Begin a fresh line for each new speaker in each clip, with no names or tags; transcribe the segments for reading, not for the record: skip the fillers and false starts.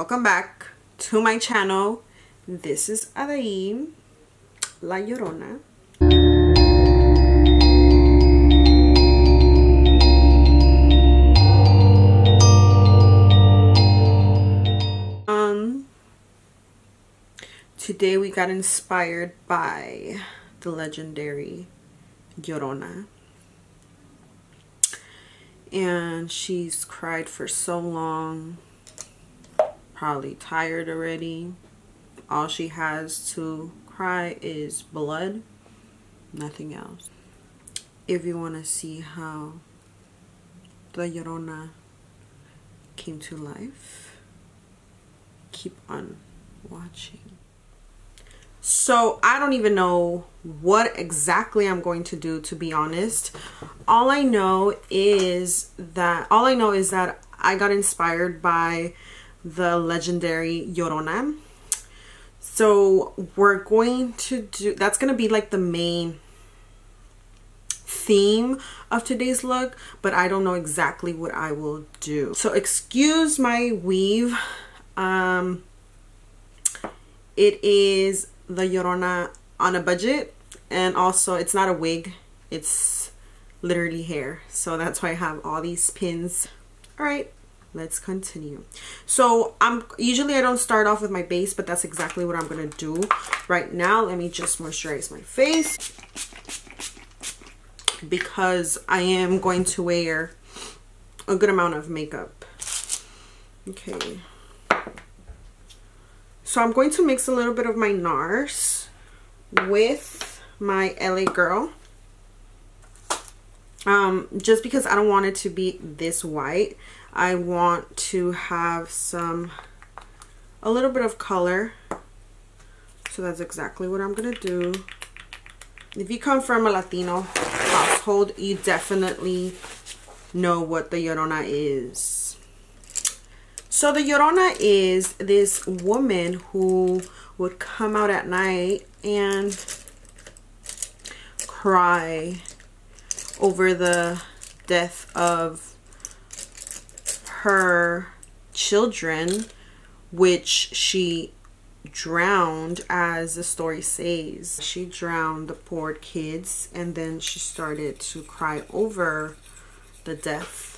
Welcome back to my channel. This is Adhay, La Llorona. Today we got inspired by the legendary Llorona. And she's cried for so long, probably tired already. All she has to cry is blood, nothing else. If you want to see how the Llorona came to life, keep on watching. So I don't even know what exactly I'm going to do, to be honest. All I know is that I got inspired by the legendary Llorona. So we're going to do, that's going to be like the main theme of today's look, but I don't know exactly what I will do. So excuse my weave. It is the Llorona on a budget, and also it's not a wig, it's literally hair, so that's why I have all these pins. All right, let's continue. So usually I don't start off with my base, but that's exactly what I'm gonna do right now. Let me just moisturize my face because I am going to wear a good amount of makeup. Okay, so I'm going to mix a little bit of my NARS with my LA Girl. Just because I don't want it to be this white. I want to have a little bit of color. So that's exactly what I'm gonna do. If you come from a Latino household, you definitely know what the Llorona is. So the Llorona is this woman who would come out at night and cry over the death of her children, which she drowned, as the story says. She drowned the poor kids, and then she started to cry over the death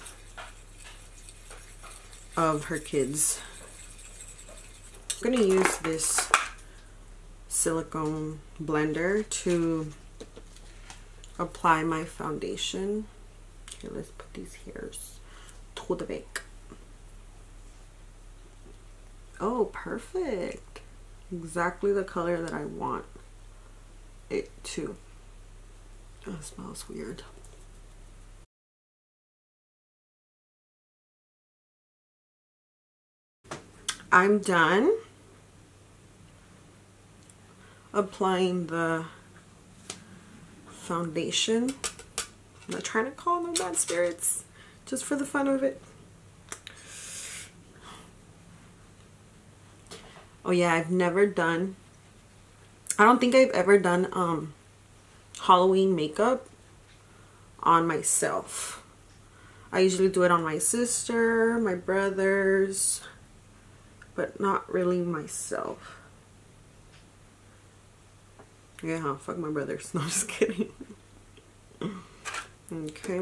of her kids. I'm gonna use this silicone blender to apply my foundation. Okay, let's put these hairs to the back. Oh, perfect. Exactly the color that I want it to. Oh, it smells weird. I'm done applying the foundation. I'm not trying to call no bad spirits, just for the fun of it. Oh yeah, I don't think I've ever done Halloween makeup on myself. I usually do it on my sister, my brothers, but not really myself. Yeah, fuck my brothers. No, I'm just kidding. Okay,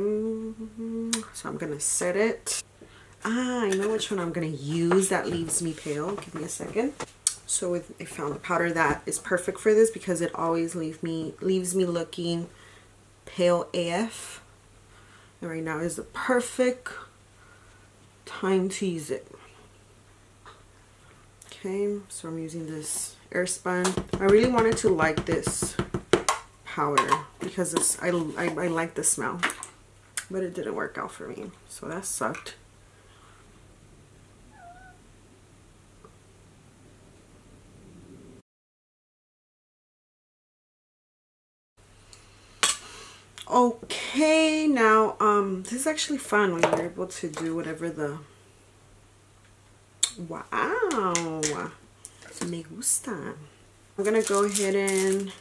so I'm gonna set it. I know which one I'm gonna use that leaves me pale. Give me a second. So I found a powder that is perfect for this because it always leaves me looking pale AF. And right now is the perfect time to use it. Okay, so I'm using this Airspun. I really wanted to like this powder because I like the smell, but it didn't work out for me, so that sucked. Okay, now this is actually fun when you're able to do whatever the wow, me gusta. I'm gonna go ahead and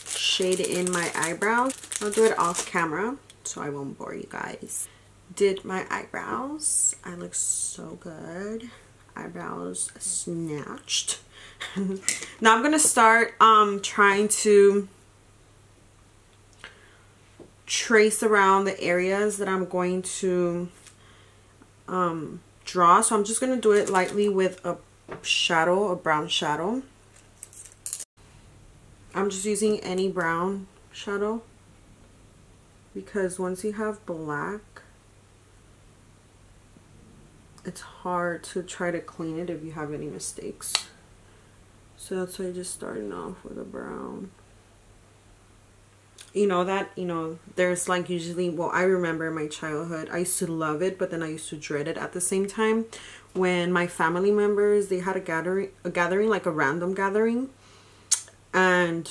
shade in my eyebrows. I'll do it off camera so I won't bore you guys. Did my eyebrows. I look so good. eyebrows snatched. Now I'm gonna start trying to trace around the areas that I'm going to draw. So I'm just gonna do it lightly with a shadow, a brown shadow. I'm just using any brown shadow because once you have black, it's hard to try to clean it if you have any mistakes. So that's why I just starting off with a brown. You know that, you know, there's like usually, well, I remember in my childhood, I used to love it, but then I used to dread it at the same time. When my family members, they had a gathering, like a random gathering, and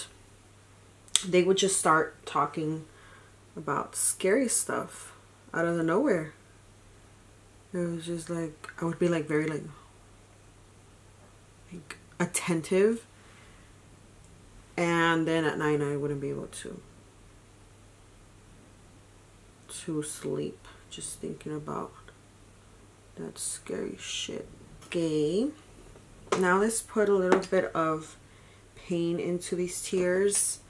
they would just start talking about scary stuff out of the nowhere. It was just like, I would be like very like attentive, and then at night I wouldn't be able to sleep just thinking about that scary shit. Okay, now let's put a little bit of paint into these tears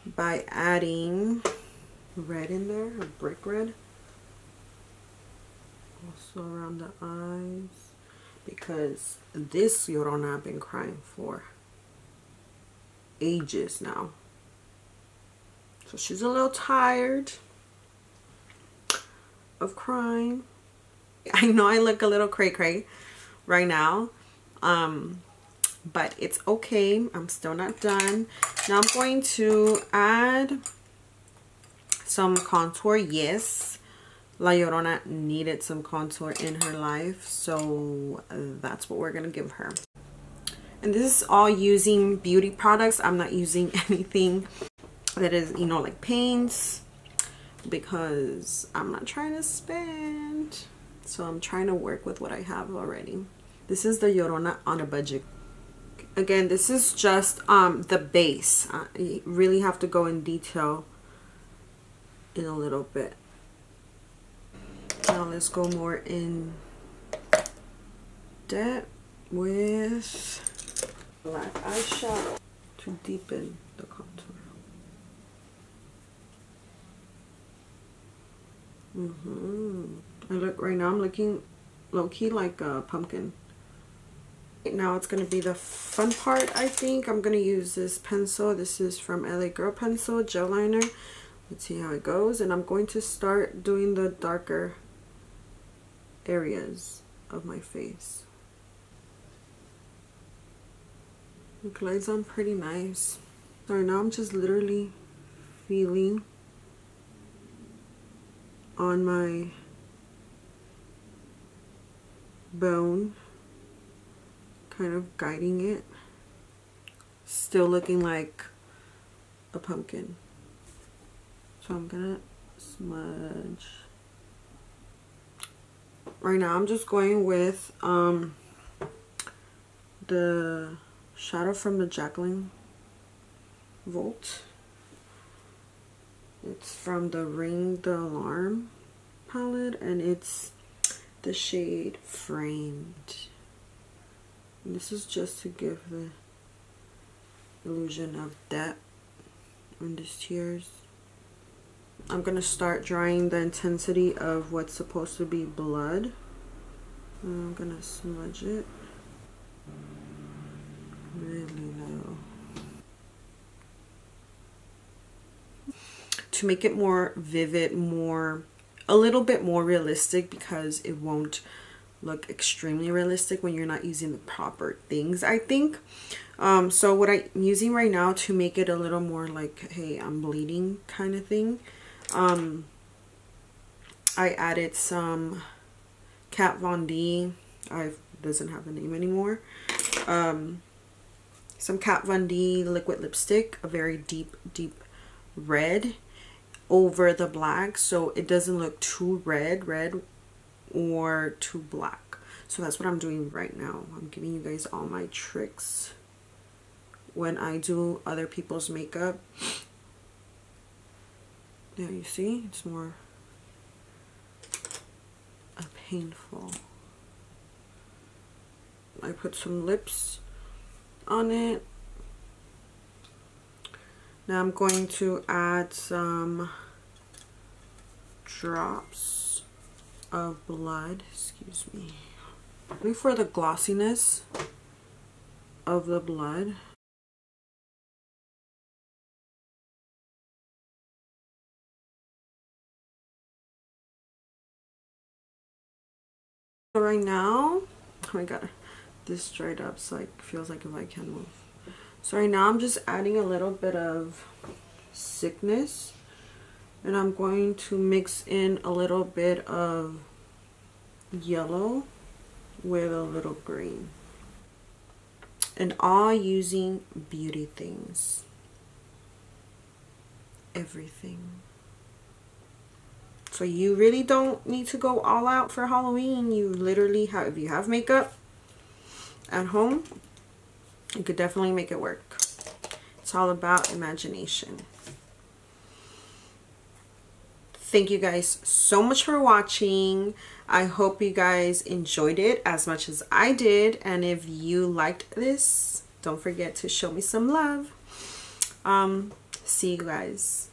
by adding red in there, a brick red. Also around the eyes, because this Llorona I've been crying for ages now. So she's a little tired of crying. I know I look a little cray-cray right now, but it's okay. I'm still not done. Now I'm going to add some contour. Yes, La Llorona needed some contour in her life, so that's what we're gonna give her. And this is all using beauty products. I'm not using anything that is, you know, like paints, because I'm not trying to spend. So I'm trying to work with what I have already. This is the Llorona on a budget. Again, this is just the base. You really have to go in detail in a little bit. Now let's go more in depth with black eyeshadow to deepen the contour. I look right now, I'm looking low-key like a pumpkin. Now it's going to be the fun part. I think I'm going to use this pencil. This is from LA Girl Pencil Gel Liner. Let's see how it goes. And I'm going to start doing the darker areas of my face. It glides on pretty nice. So now I'm just literally feeling on my bone, kind of guiding it, still looking like a pumpkin. So I'm gonna smudge. Right now I'm just going with the shadow from the Jacqueline Volt. It's from the Ring the Alarm palette, and it's the shade Framed. And this is just to give the illusion of depth in these tears. I'm gonna start drawing the intensity of what's supposed to be blood. And I'm gonna smudge it really low to make it more vivid, a little bit more realistic, because it won't look extremely realistic when you're not using the proper things, I think. So what I'm using right now to make it a little more like, hey, I'm bleeding kind of thing, I added some Kat Von D. Doesn't have a name anymore. Some Kat Von D liquid lipstick, a very deep red over the black, so it doesn't look too red or too black. So that's what I'm doing right now. I'm giving you guys all my tricks when I do other people's makeup. Yeah, you see, it's more painful. I put some lips on it. Now I'm going to add some drops of blood, excuse me, for the glossiness of the blood. So right now, oh my god, this dried up, so it feels like if I can move. So right now I'm just adding a little bit of sickness, and I'm going to mix in a little bit of yellow with a little green, and all using beauty things, everything. So you really don't need to go all out for Halloween. You literally have, if you have makeup at home, you could definitely make it work. It's all about imagination. Thank you guys so much for watching. I hope you guys enjoyed it as much as I did. And if you liked this, don't forget to show me some love. See you guys.